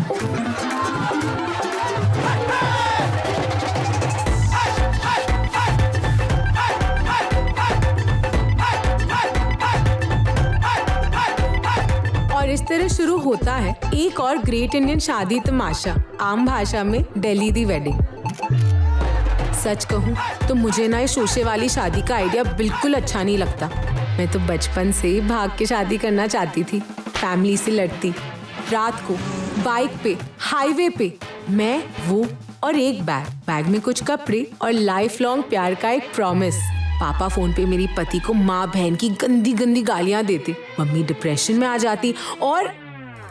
और इस तरह शुरू होता है एक और ग्रेट इंडियन शादी तमाशा, आम भाषा में दिल्ली दी वेडिंग। सच कहूँ तो मुझे ना ये शोशे वाली शादी का आइडिया बिल्कुल अच्छा नहीं लगता। मैं तो बचपन से ही भाग के शादी करना चाहती थी, फैमिली से लड़ती, रात को बाइक पे हाईवे पे, मैं वो और एक बैग में कुछ कपड़े और लाइफ लॉन्ग प्यार का एक प्रॉमिस। पापा फोन पे मेरी पति को माँ बहन की गंदी गंदी गालियां देते, मम्मी डिप्रेशन में आ जाती और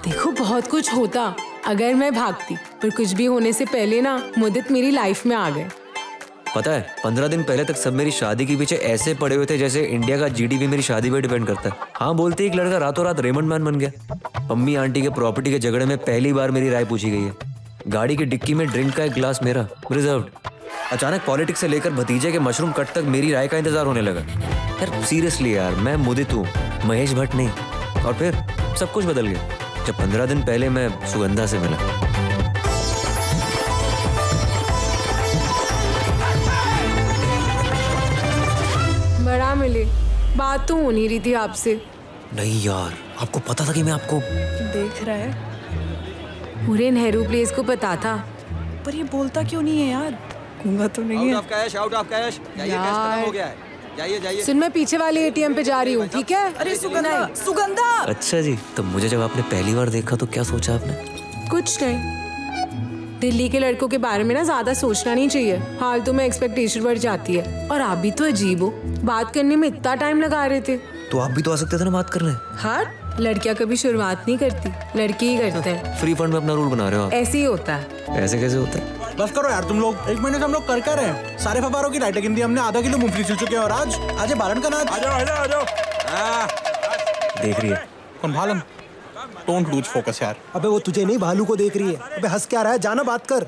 देखो बहुत कुछ होता अगर मैं भागती। पर कुछ भी होने से पहले ना मुद्दत मेरी लाइफ में आ गए। पता है 15 दिन पहले तक सब मेरी शादी के पीछे ऐसे पड़े हुए थे जैसे इंडिया का जीडीपी मेरी शादी पे डिपेंड करता है। हाँ बोलते एक लड़का रातों रात रेमंड मैन बन गया। अम्मी आंटी के प्रॉपर्टी के झगड़े में पहली बार मेरी राय पूछी गई है। गाड़ी की डिक्की में ड्रिंक का एक ग्लास मेरा रिजर्व्ड। अचानक पॉलिटिक्स से लेकर भतीजे के मशरूम कट तक मेरी राय का इंतजार होने लगा। यार सीरियसली यार, मैं मुदित हूँ, महेश भट्ट नहीं। और फिर सब कुछ बदल गया जब 15 दिन पहले मैं सुगंधा से मिला। बड़ा मिले, बात तो हो नहीं रही थी आपसे। नहीं यार, आपको पता था कि मैं आपको देख रहा है, पूरे नेहरू प्लेस को पता था। पर ये बोलता क्यों नहीं है यार? गूंगा तो नहीं है। Out of cash. जाइए, कैश खत्म हो गया है। जाइए। सुन, मैं पीछे वाले एटीएम पे जा रही हूँ, ठीक है? अरे सुगंधा। अच्छा जी, तो मुझे जब आपने पहली बार देखा तो क्या सोचा आपने? कुछ नहीं, दिल्ली के लड़कों के बारे में ना ज्यादा सोचना नहीं चाहिए, फालतू में एक्सपेक्टेशन बढ़ जाती है। और आप भी तो अजीब हो, बात करने में इतना टाइम लगा रहे थे। तो आप भी तो आ सकते थे ना बात करने। हाँ, लड़कियां कभी शुरुआत नहीं करती, लड़के ही करते हैं। फ्री फंड में अपना रूल बना रहे हो आप। ऐसे ही होता है। ऐसे कैसे होता है? बस करो यार तुम लोग, 1 महीने से हम लोग कर रहे हैं। सारे फबारों की लाइटें गिन दी हमने, आधा किलो मूंगफली छिल चुके हैं। और आज बालन का नाच। आ जाओ। देख रही है कौन? भालन। डोंट लूज फोकस यार। अबे वो तुझे नहीं, भालू को देख रही है। अबे हंस क्या रहा है, जाना बात कर।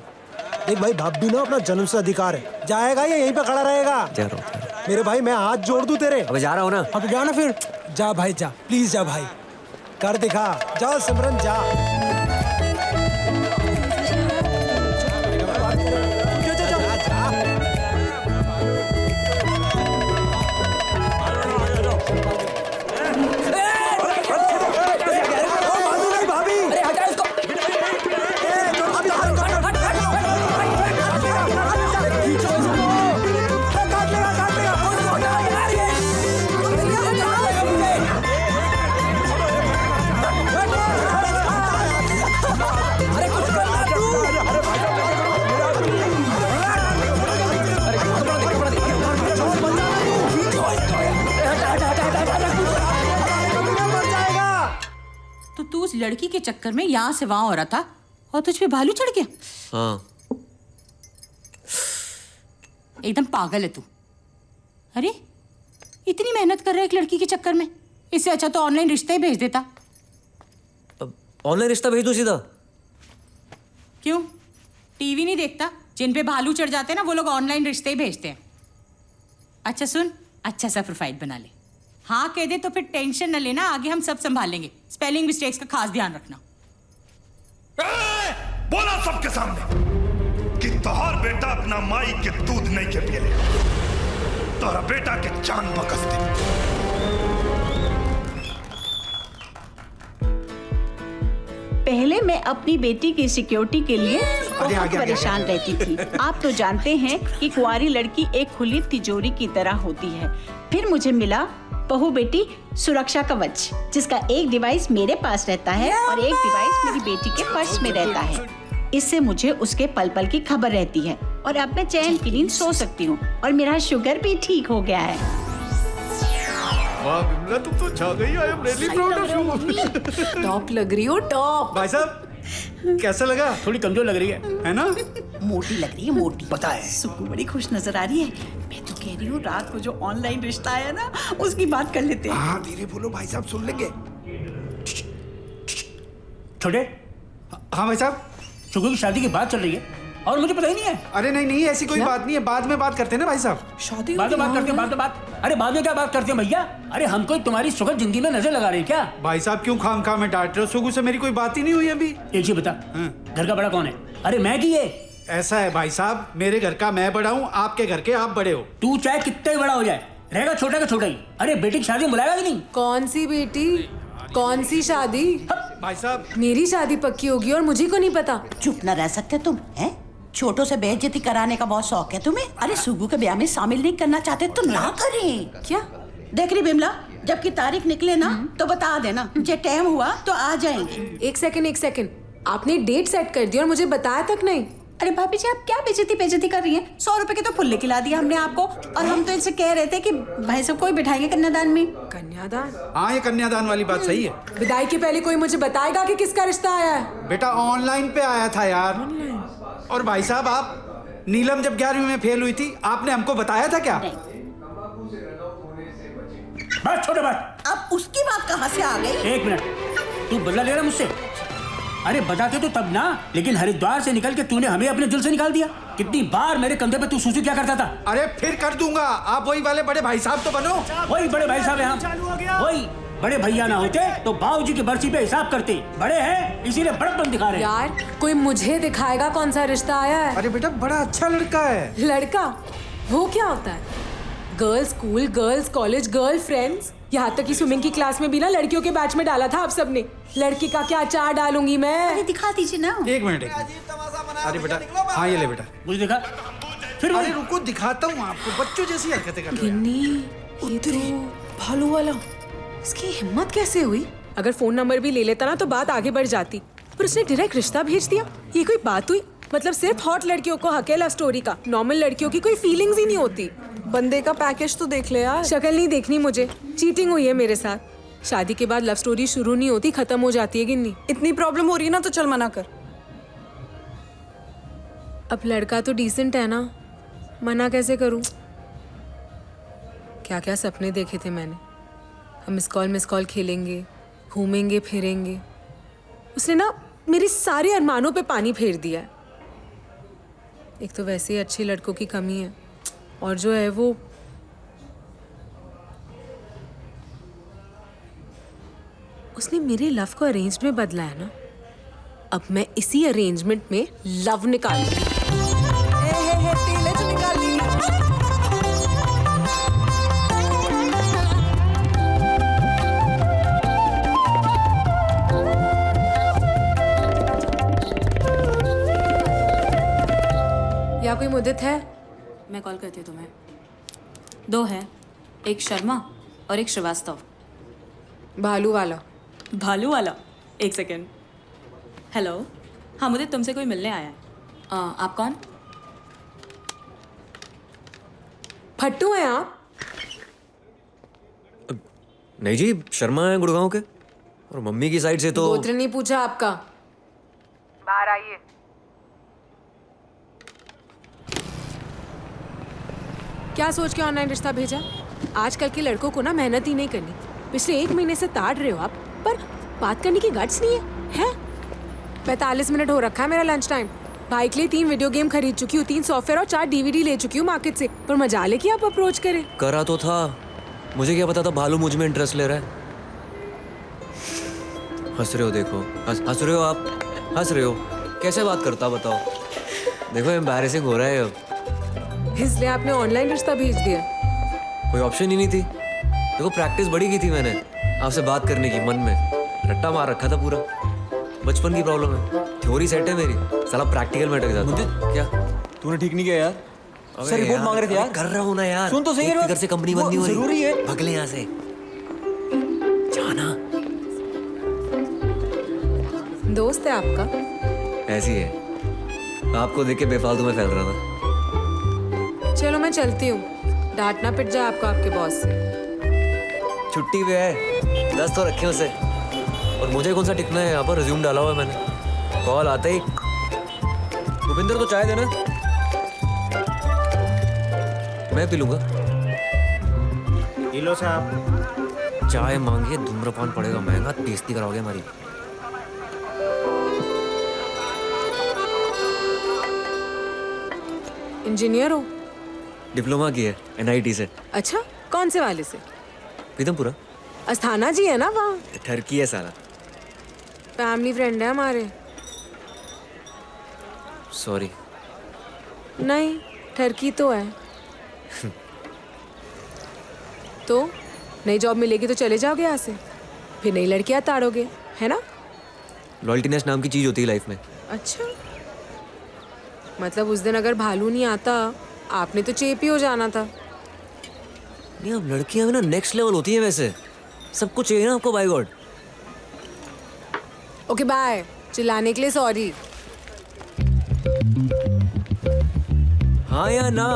देख भाई, भाभी ना अपना जन्म से अधिकार है, जाएगा या यहीं पे खड़ा रहेगा? जा रहा हूँ मेरे भाई, मैं हाथ जोड़ दूं तेरे। अबे जा रहा हूँ ना। अब जा ना फिर, जा भाई जा, प्लीज जा भाई, कर दिखा, जा सिमरन जा। तो तू उस लड़की के चक्कर में यहाँ से वहां हो रहा था और तुझ पे भालू चढ़ गया? हाँ। एकदम पागल है तू। अरे इतनी मेहनत कर रहा है एक लड़की के चक्कर में, इससे अच्छा तो ऑनलाइन रिश्ते ही भेज देता। ऑनलाइन रिश्ता भेज दो सीधा। क्यों, टीवी नहीं देखता? जिन पे भालू चढ़ जाते हैं ना, वो लोग ऑनलाइन रिश्ते ही भेजते हैं। अच्छा सुन, अच्छा सा प्रोफाइल बना ले। हाँ कह दे तो फिर टेंशन न लेना, आगे हम सब संभाल लेंगे। स्पेलिंग मिस्टेक्स का खास ध्यान रखना। बोला सबके सामने कि तोहर बेटा अपना माई के दूध नहीं के पिए, तोहरा बेटा के जान बकस दे। पहले मैं अपनी बेटी की सिक्योरिटी के लिए बहुत परेशान रहती थी। आप तो जानते हैं कि कुंवारी लड़की एक खुली तिजोरी की तरह होती है। फिर मुझे मिला बहू बेटी सुरक्षा कवच, जिसका एक डिवाइस मेरे पास रहता है और एक डिवाइस मेरी बेटी के पर्स में रहता है। इससे मुझे उसके पल पल की खबर रहती है और अब मैं चैन की नींद सो सकती हूँ और मेरा शुगर भी ठीक हो गया है। वाह बिमला, तुम तो छा गई। I am really proud of you. Top लग रही हो, टॉप। भाई साहब कैसा लगा? थोड़ी कमजोर लग रही है ना? मोटी लग रही है, मोटी। पता है सुकू बड़ी खुश नजर आ रही है। मैं तो कह रही हूँ रात को जो ऑनलाइन रिश्ता आया ना, उसकी बात कर लेते हैं। हाँ धीरे बोलो, भाई साहब सुन लेंगे। छोटे। हाँ भाई साहब, सुकू की शादी की बात चल रही है। और मुझे पता ही नहीं है। अरे नहीं नहीं, ऐसी कोई बात नहीं है, बाद में बात करते हैं ना भाई साहब। शादी बाद में बात करते हैं, बाद में बात। अरे बाद में क्या बात करते हैं भैया? अरे हम कोई तुम्हारी सुखद जिंदगी में नजर लगा रहे हैं क्या? भाई साहब क्यों खाम में डांट रहे हो? सुगु से मेरी कोई बात ही नहीं हुई अभी। एक चीज बता, घर का बड़ा कौन है? अरे मैं कि ये? ऐसा है भाई साहब, मेरे घर का मैं बड़ा हूँ, आपके घर के आप बड़े हो। तू चाहे कितना ही बड़ा हो जाए, रहेगा छोटा का छोटा ही। अरे बेटी की शादी में बुलाएगा कि नहीं? कौन सी बेटी, कौन सी शादी? भाई साहब मेरी शादी पक्की होगी और मुझे को नहीं पता। चुप न रह सकते तुम, हैं? छोटों से बेइज्जती कराने का बहुत शौक है तुम्हें। अरे सुगु के ब्याह में शामिल नहीं करना चाहते तो ना करें। क्या? देख रही बिमला, जबकि तारीख निकले ना तो बता देना, जे टाइम हुआ तो आ जाएंगे। एक सेकंड, आपने डेट सेट कर दी और मुझे बताया तक नहीं। अरे भाभी जी, आप क्या बेइज्जती कर रही हैं? 100 रुपए के तो फुल्ले खिला दिया हमने आपको, और हम तो इनसे कह रहे थे कि भाई सब कोई बिठाएंगे कन्यादान में। कन्यादान? हाँ, ये कन्यादान वाली बात सही है। विदाई के पहले कोई मुझे बताएगा कि किसका रिश्ता आया है? बेटा ऑनलाइन पे आया था यार। और भाई साहब, आप नीलम जब 11वीं में फेल हुई थी, आपने हमको बताया था क्या? बस छोटे बात। अब उसकी बात कहाँ से आ गई? एक मिनट, तू बदला ले रहा मुझसे? अरे बताते तो तब ना, लेकिन हरिद्वार से निकल के तूने हमें अपने दिल से निकाल दिया। कितनी बार मेरे कंधे पे तू सूसू क्या करता था? अरे फिर कर दूंगा, आप वही वाले बड़े भाई साहब तो बनो। वही बड़े भाई साहब हैं हम। वही बड़े भैया ना होते तो बाबूजी की बर्सी पे हिसाब करते। बड़े हैं इसीलिए बड़प्पन दिखा रहे हैं। यार कोई मुझे दिखाएगा कौन सा रिश्ता आया है? अरे बेटा बड़ा अच्छा लड़का है। लड़का? वो क्या होता है? Girls school, girls college, girl friends, यहाँ तक कि स्विमिंग की क्लास में भी ना लड़कियों के बैच में डाला था आप सबने। लड़की का क्या चार डालूंगी मैं? अरे दिखा दीजिए ना। एक मिनट। अरे बेटा, हाँ ये ले बेटा। मुझे देखा फिर? अरे रुको, दिखाता हूँ आपको। बच्चों जैसी हरकतें कर रहे हैं। ये तो भालू वाला, इसकी हिम्मत कैसे हुई? अगर फोन नंबर भी ले लेता ना तो बात आगे बढ़ जाती, पर उसने डायरेक्ट रिश्ता भेज दिया। ये कोई बात हुई? मतलब सिर्फ हॉट लड़कियों को हक है लव स्टोरी का, नॉर्मल लड़कियों की कोई फीलिंग्स ही नहीं होती। बंदे का पैकेज तो देख ले यार। शक्ल नहीं देखनी मुझे, चीटिंग हुई है मेरे साथ। शादी के बाद लव स्टोरी शुरू नहीं होती, खत्म हो जाती है गिन्नी। इतनी प्रॉब्लम हो रही है ना तो चल मना कर। अब लड़का तो डिसेंट है ना, मना कैसे करूं? क्या क्या सपने देखे थे मैंने। हम मिस कॉल खेलेंगे, घूमेंगे फिरेंगे। उसने ना मेरे सारे अरमानों पे पानी फेर दिया है। एक तो वैसे ही अच्छे लड़कों की कमी है, और जो है वो उसने मेरे लव को अरेंज में बदला है ना। अब मैं इसी अरेंजमेंट में लव निकालूंगी। या कोई मुद्दत है? मैं कॉल करती हूँ तुम्हें। 2 हैं, एक शर्मा और एक श्रीवास्तव। भालू वाला? भालू वाला? एक सेकेंड। हेलो, हाँ मुझे तुमसे कोई मिलने आया है। आप कौन? फट्टू हैं आप? नहीं जी, शर्मा है गुड़गांव के, और मम्मी की साइड से तो। गोत्र नहीं पूछा आपका। बाहर आइए। क्या सोच के ऑनलाइन रिश्ता भेजा? आजकल के लड़कों को ना मेहनत ही नहीं करनी। पिछले 1 महीने से ताड़ रहे हो आप, पर बात करने की गट्स नहीं है? 45 मिनट हो रखा है मेरा लंच टाइम। भाई के लिए 3 वीडियो गेम खरीद चुकी हूँ, 3 सॉफ्टवेयर और 4 DVD ले चुकी हूँ मार्केट से, पर मजाल है कि आप अप्रोच करें। करा तो था, मुझे क्या पता था भालू मुझ में इंटरेस्ट ले रहा है। हंस रहे हो, देखो हंस रहे हो आप, हंस रहे हो। कैसे बात करता बताओ? देखो एम्बैरेसिंग हो रहा है अब। इसलिए आपने ऑनलाइन रिश्ता भेज दिया? कोई ऑप्शन ही नहीं थी। देखो प्रैक्टिस बड़ी की थी मैंने आपसे बात करने की, मन में रट्टा मार रखा था पूरा। बचपन की प्रॉब्लम है, थ्योरी सेट है मेरी, साला प्रैक्टिकल में अटक जाता हूं। क्या तूने ठीक नहीं किया यार। सर रिपोर्ट मांग रहे थे यार। कर रहा हूं ना यार, सुन तो सही है। घर से कंपनी बंद नहीं हो रही, जरूरी है। भग ले यहाँ से, जाना। दोस्त है आपका? ऐसी है, आपको देख के बेफालतू में फैल रहा था। चलो मैं चलती हूँ, डांटना पिट जाए आपको आपके बॉस से। छुट्टी पे है, 10 तो रखे उसे। और मुझे कौन सा टिकना है, यहाँ पर रिज्यूम डाला हुआ है मैंने। कॉल आते ही, भूपिंदर तो चाय देना। मैं पी लूंगा। पी लो साहब। चाय मांगिए, धूम्रपान पड़ेगा महंगा, बेइज्जती कराओगे हमारी। इंजीनियर हो? डिप्लोमा की है NIT से। अच्छा, कौन से वाले से? पीतमपुरा। अस्थाना जी है ना वहाँ? ठरकी है साला। फैमिली फ्रेंड है हमारे। सॉरी। नहीं, ठरकी तो है। तो नई जॉब मिलेगी तो चले जाओगे यहाँ से, फिर नई लड़कियाँ ताड़ोगे, है ना? लॉयल्टीनेस नाम की चीज होती है लाइफ में। अच्छा, मतलब उस दिन अगर भालू नहीं आता आपने तो चेप ही हो जाना था। नहीं, अब लड़कियां भी ना नेक्स्ट लेवल होती है वैसे। सब कुछ चाहिए ना आपको, बाय गॉड। ओके बाय, चिल्लाने के लिए सॉरी। हाँ या ना?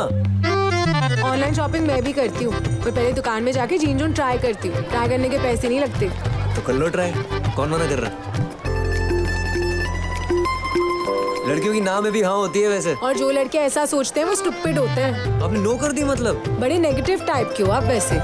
ऑनलाइन शॉपिंग मैं भी करती हूँ, पर पहले दुकान में जाके जीन जून ट्राई करती हूँ। ट्राई करने के पैसे नहीं लगते। तो कर लो ट्राई, कौन मना कर रहा? लड़कियों की नाम में भी हाँ होती है वैसे। और जो लड़के ऐसा सोचते हैं वो स्टुपिड होते हैं। आपने नो कर दी मतलब? बड़े नेगेटिव टाइप के हो आप वैसे।